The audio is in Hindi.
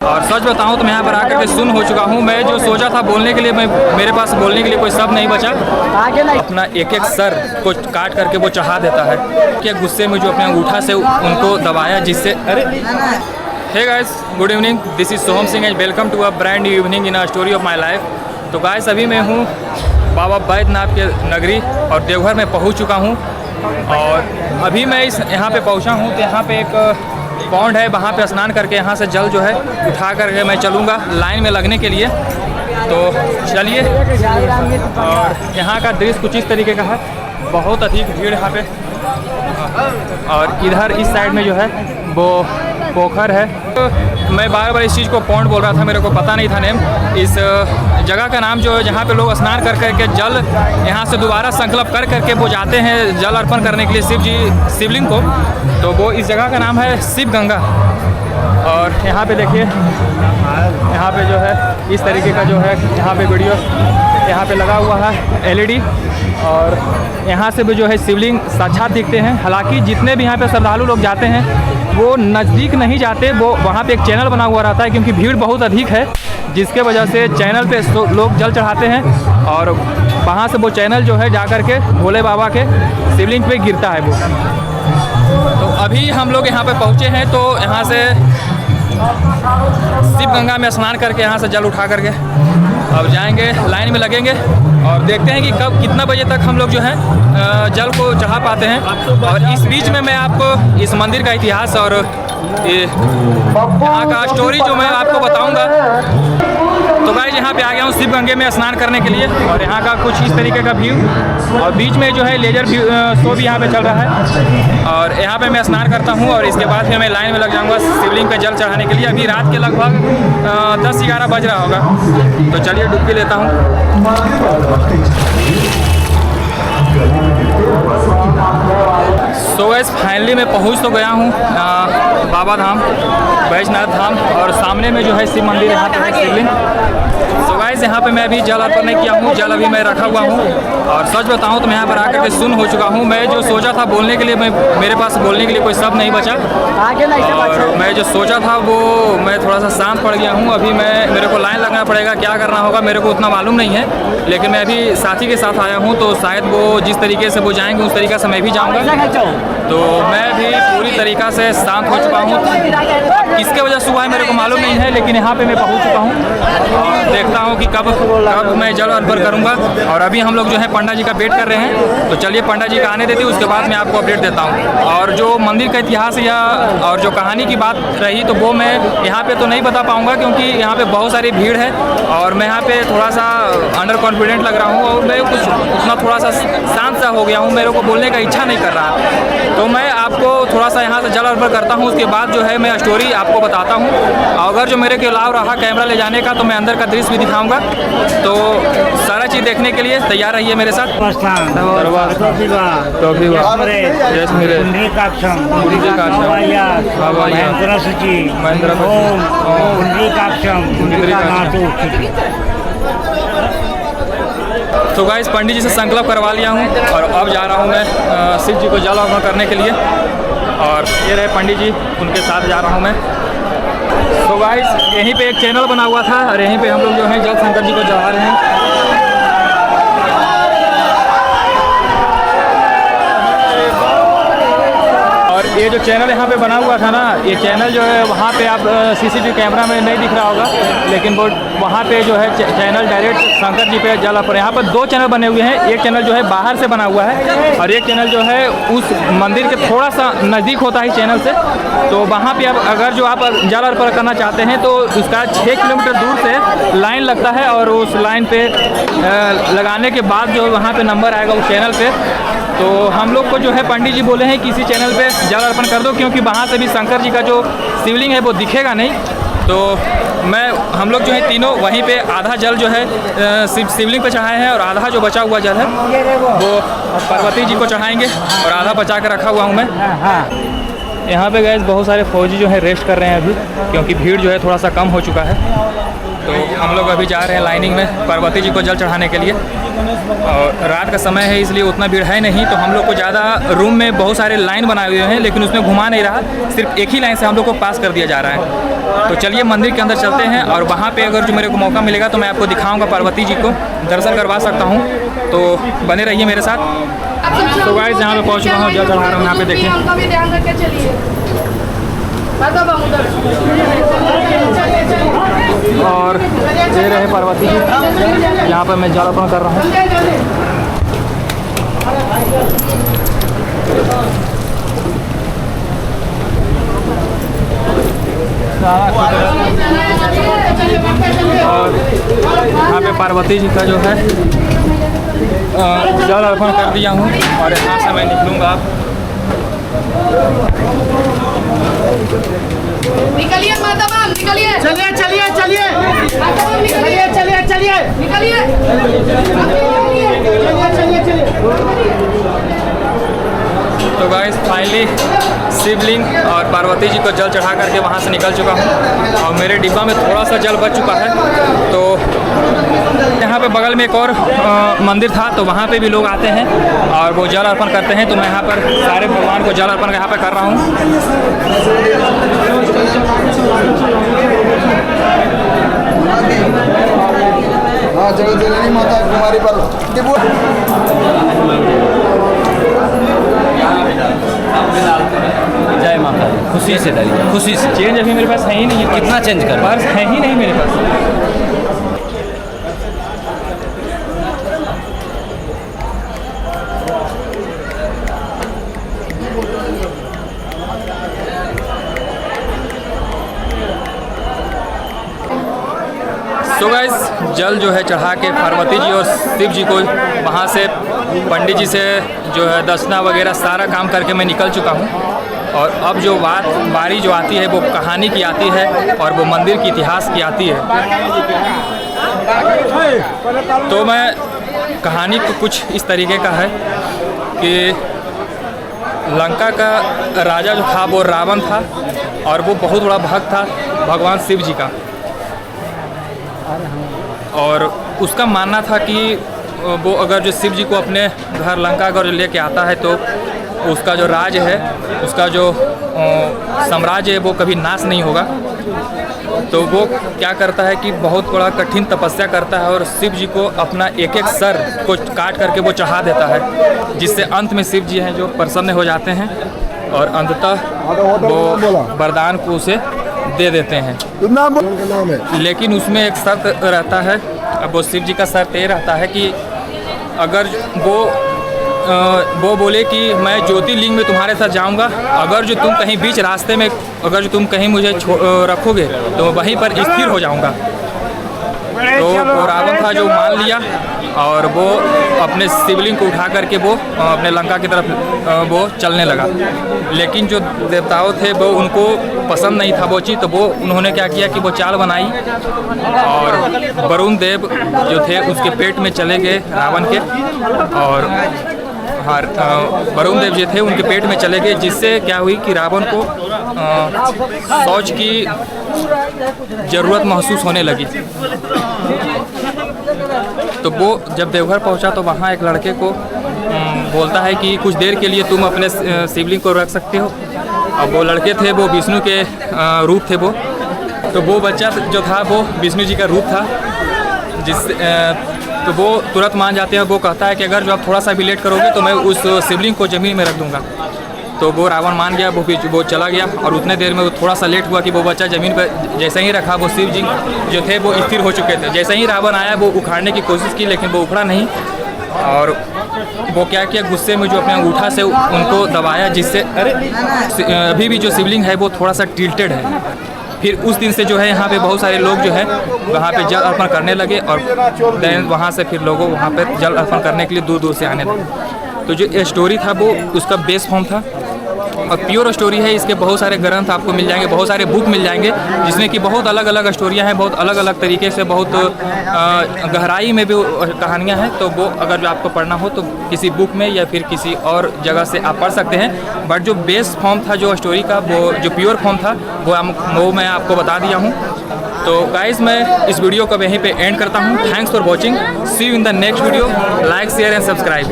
और सच बताऊं तो मैं यहाँ पर आकर के सुन हो चुका हूँ। मैं जो सोचा था बोलने के लिए, मेरे पास बोलने के लिए कोई शब्द नहीं बचा। अपना एक एक सर को काट करके वो चढ़ा देता है कि गुस्से में जो अपने अंगूठा से उनको दबाया, जिससे अरे hey guys, good evening, this is Soham Singh and welcome to a brand new evening in a story of my life. तो गाइस, अभी मैं हूँ बाबा बैद्यनाथ के नगरी और देवघर में पहुँच चुका हूँ। और अभी मैं यहाँ पे पहुँचा हूँ तो यहाँ पे एक पौंड है, वहाँ पे स्नान करके यहाँ से जल जो है उठा करके मैं चलूँगा लाइन में लगने के लिए। तो चलिए, और यहाँ का दृश्य कुछ इस तरीके का है, बहुत अधिक भीड़ यहाँ पे। और इधर इस साइड में जो है वो पोखर है। तो मैं बार बार इस चीज़ को पौंड बोल रहा था, मेरे को पता नहीं था नेम। इस जगह का नाम जो है जहाँ पे लोग स्नान कर करके जल यहाँ से दोबारा संकल्प कर करके वो जाते हैं जल अर्पण करने के लिए शिवलिंग को, तो वो इस जगह का नाम है शिव गंगा। और यहाँ पे देखिए, यहाँ पे जो है इस तरीके का जो है यहाँ पे वीडियो यहाँ पे लगा हुआ है LED। और यहाँ से भी जो है शिवलिंग साक्षात दिखते हैं। हालांकि जितने भी यहाँ पे श्रद्धालु लोग जाते हैं वो नज़दीक नहीं जाते, वो वहाँ पे एक चैनल बना हुआ रहता है, क्योंकि भीड़ बहुत अधिक है, जिसके वजह से चैनल पे लोग जल चढ़ाते हैं और वहाँ से वो चैनल जो है जा कर के भोले बाबा के शिवलिंग पे गिरता है वो। तो अभी हम लोग यहाँ पे पहुँचे हैं, तो यहाँ से शिव गंगा में स्नान करके यहाँ से जल उठा करके अब जाएंगे, लाइन में लगेंगे और देखते हैं कि कब कितना बजे तक हम लोग जो है जल को चढ़ा पाते हैं। और इस बीच में मैं आपको इस मंदिर का इतिहास और यहाँ का स्टोरी जो मैं आपको बताऊंगा। तो गाइस, यहाँ पे आ गया हूँ शिव गंगे में स्नान करने के लिए, और यहाँ का कुछ इस तरीके का व्यू, और बीच में जो है लेजर शो भी यहाँ पे चल रहा है। और यहाँ पे मैं स्नान करता हूँ और इसके बाद फिर मैं लाइन में लग जाऊँगा शिवलिंग पे जल चढ़ाने के लिए। अभी रात के लगभग 10-11 बज रहा होगा, तो चलिए डुबकी लेता हूँ। सो गाइस, फाइनली मैं पहुंच तो गया हूं बाबा धाम, बैजनाथ धाम, और सामने में जो है शिव मंदिर यहाँ पे है, शिवलिंग। सो गाइस, यहाँ पे मैं अभी जल अर्पण नहीं किया हूँ, जल अभी मैं रखा हुआ हूँ। और सच बताऊँ तो मैं यहाँ पर आकर के सुन हो चुका हूँ। मैं जो सोचा था बोलने के लिए, मेरे पास बोलने के लिए कोई शब्द नहीं बचा। और मैं जो सोचा था वो मैं थोड़ा सा शांत पड़ गया हूँ। अभी मेरे को लाइन लगना पड़ेगा, क्या करना होगा मेरे को उतना मालूम नहीं है, लेकिन मैं अभी साथी के साथ आया हूँ, तो शायद वो जिस तरीके से वो जाएंगे उस तरीके से मैं भी जाऊँगा। तो मैं भी पूरी तरीक़ा से शांत हो चुका हूँ। किसके वजह से हुआ है मेरे को मालूम नहीं है, लेकिन यहाँ पे मैं पहुँच चुका हूँ और देखता हूँ कि कब मैं जल अर्पण करूँगा। और अभी हम लोग जो है पंडा जी का वेट कर रहे हैं, तो चलिए पंडा जी का आने देती हूँ, उसके बाद मैं आपको अपडेट देता हूँ। और जो मंदिर का इतिहास या और जो कहानी की बात रही, तो वो मैं यहाँ पर तो नहीं बता पाऊँगा, क्योंकि यहाँ पर बहुत सारी भीड़ है और मैं यहाँ पर थोड़ा सा अंडर कॉन्फिडेंट लग रहा हूँ और मैं कुछ उतना थोड़ा सा शांत सा हो गया हूँ, मेरे को बोलने का इच्छा नहीं कर रहा। तो मैं आपको थोड़ा सा यहाँ से जल अर्पण करता हूँ, उसके बाद जो है मैं स्टोरी आपको बताता हूँ। अगर जो मेरे के अलाव रहा कैमरा ले जाने का, तो मैं अंदर का दृश्य भी दिखाऊंगा। तो सारा चीज़ देखने के लिए तैयार रहिए मेरे साथ। तो गाइस, पंडित जी से संकल्प करवा लिया हूँ और अब जा रहा हूँ मैं शिव जी को जल अर्पण करने के लिए। और ये रहे पंडित जी, उनके साथ जा रहा हूँ मैं। तो गाइस, यहीं पे एक चैनल बना हुआ था और यहीं पे हम लोग जो है जल शंकर जी को चढ़ा रहे हैं। और ये जो चैनल यहाँ पे बना हुआ था ना, ये चैनल जो है वहाँ पे आप CCTV कैमरा में नहीं दिख रहा होगा, लेकिन वो वहाँ पे जो है चैनल डायरेक्ट शंकर जी पे जल अर्पण। यहाँ पर 2 चैनल बने हुए हैं, एक चैनल जो है बाहर से बना हुआ है और एक चैनल जो है उस मंदिर के थोड़ा सा नज़दीक होता है चैनल से। तो वहाँ पे अगर जो आप जल अर्पण करना चाहते हैं तो उसका 6 किलोमीटर दूर से लाइन लगता है, और उस लाइन पे लगाने के बाद जो वहाँ पे नंबर आएगा उस चैनल पे, तो हम लोग को जो है पंडित जी बोले हैं कि इसी चैनल पे जल अर्पण कर दो, क्योंकि वहाँ से भी शंकर जी का जो शिवलिंग है वो दिखेगा नहीं। तो हम लोग जो है तीनों वहीं पे आधा जल जो है शिवलिंग पे चढ़ाए हैं, और आधा जो बचा हुआ जल है वो पार्वती जी को चढ़ाएंगे, और आधा बचा कर रखा हुआ हूँ मैं। यहाँ पे गैस बहुत सारे फौजी जो है रेस्ट कर रहे हैं अभी, क्योंकि भीड़ जो है थोड़ा सा कम हो चुका है। तो हम लोग अभी जा रहे हैं लाइनिंग में पार्वती जी को जल चढ़ाने के लिए, और रात का समय है इसलिए उतना भीड़ है नहीं। तो हम लोग को ज़्यादा रूम में बहुत सारे लाइन बनाए हुए हैं, लेकिन उसमें घुमा नहीं रहा, सिर्फ एक ही लाइन से हम लोग को पास कर दिया जा रहा है। तो चलिए मंदिर के अंदर चलते हैं, और वहाँ पे अगर जो मेरे को मौका मिलेगा तो मैं आपको दिखाऊंगा पार्वती जी को, दर्शन करवा सकता हूँ। तो बने रहिए मेरे साथ। तो गाइस यहाँ पे पहुँच चुका हूँ, जल चढ़ा रहा हूँ। यहाँ पे देखिए और दे रहे पार्वती जी, यहाँ पर मैं जल अर्पण कर रहा हूँ। और यहाँ पे पार्वती जी का जो है जल अर्पण कर दिया हूँ, और यहाँ से मैं निकलूँगा। निकलिए माता बहन, निकलिए। चलिए चलिए चलिए चलिए चलिए चलिए निकलिए। तो गाइस फाइनली शिवलिंग और पार्वती जी को जल चढ़ा करके वहाँ से निकल चुका हूँ, और मेरे डिब्बा में थोड़ा सा जल बच चुका है। तो यहाँ पे बगल में एक और मंदिर था, तो वहाँ पे भी लोग आते हैं और वो जल अर्पण करते हैं। तो मैं यहाँ पर सारे भगवान को जल अर्पण यहाँ पे कर रहा हूँ। हाँ, जगत माता कुमारी पर जय माता दी। खुशी से डालिए, खुशी से। चेंज अभी मेरे पास है ही नहीं है। कितना चेंज कर? पर्स है ही नहीं मेरे पास। तो गाइस जल जो है चढ़ा के पार्वती जी और शिव जी को वहाँ से पंडित जी से जो है दर्शना वगैरह सारा काम करके मैं निकल चुका हूँ। और अब जो बारी जो आती है वो कहानी की आती है, और वो मंदिर की इतिहास की आती है। तो मैं कहानी को कुछ इस तरीके का है कि लंका का राजा जो था वो रावण था, और वो बहुत बड़ा भक्त था भगवान शिव जी का। और उसका मानना था कि वो अगर जो शिव जी को अपने घर लंका अगर लेके आता है तो उसका जो राज है, उसका जो साम्राज्य है वो कभी नाश नहीं होगा। तो वो क्या करता है कि बहुत बड़ा कठिन तपस्या करता है, और शिव जी को अपना एक एक सर को काट करके वो चढ़ा देता है, जिससे अंत में शिव जी हैं जो प्रसन्न हो जाते हैं, और अंततः वो वरदान को उसे दे देते हैं। लेकिन उसमें एक शर्त रहता है। अब वो शिव जी का शर्त ये रहता है कि अगर वो बोले कि मैं ज्योतिर्लिंग में तुम्हारे साथ जाऊंगा, अगर जो तुम कहीं बीच रास्ते में अगर जो तुम कहीं मुझे रखोगे तो वहीं पर स्थिर हो जाऊंगा। तो वो रावण था जो मान लिया, और वो अपने शिवलिंग को उठा करके वो अपने लंका की तरफ वो चलने लगा। लेकिन जो देवताओं थे वो उनको पसंद नहीं था वो चीज़, तो वो उन्होंने क्या किया कि वो चाल बनाई, और वरुण देव जो थे उसके पेट में चले गए रावण के, और वरुण देव जो थे उनके पेट में चले गए, जिससे क्या हुई कि रावण को शौच की ज़रूरत महसूस होने लगी। तो वो जब देवघर पहुंचा तो वहाँ एक लड़के को बोलता है कि कुछ देर के लिए तुम अपने शिवलिंग को रख सकते हो। अब वो लड़के थे वो विष्णु के रूप थे वो, तो वो बच्चा जो था वो विष्णु जी का रूप था, तो वो तुरंत मान जाते हैं। वो कहता है कि अगर जो आप थोड़ा सा भी लेट करोगे तो मैं उस शिवलिंग को ज़मीन में रख दूंगा। तो वो रावण मान गया, वो चला गया, और उतने देर में वो थोड़ा सा लेट हुआ कि वो बच्चा ज़मीन पर जैसे ही रखा वो शिव जी जो थे वो स्थिर हो चुके थे। जैसे ही रावण आया वो उखाड़ने की कोशिश की, लेकिन वो उखड़ा नहीं, और वो क्या किया गुस्से में जो अपने अंगूठा से उनको दबाया, जिससे अभी भी जो शिवलिंग है वो थोड़ा सा टिल्टेड है। फिर उस दिन से जो है यहाँ पे बहुत सारे लोग जो है वहाँ पे जल अर्पण करने लगे, और देन वहाँ से फिर लोगों वहाँ पे जल अर्पण करने के लिए दूर दूर से आने लगे। तो जो स्टोरी था वो उसका बेस फॉर्म था, और प्योर स्टोरी है। इसके बहुत सारे ग्रंथ आपको मिल जाएंगे, बहुत सारे बुक मिल जाएंगे जिसमें कि बहुत अलग अलग स्टोरियाँ हैं, बहुत अलग अलग तरीके से, बहुत गहराई में भी कहानियाँ हैं। तो वो अगर आपको पढ़ना हो तो किसी बुक में या फिर किसी और जगह से आप पढ़ सकते हैं। बट जो बेस फॉर्म था जो स्टोरी का, वो जो प्योर फॉर्म था वो मैं आपको बता दिया हूँ। तो गाइस मैं इस वीडियो को यहीं पे एंड करता हूँ। Thanks for watching, see you in the next video. Like share and subscribe.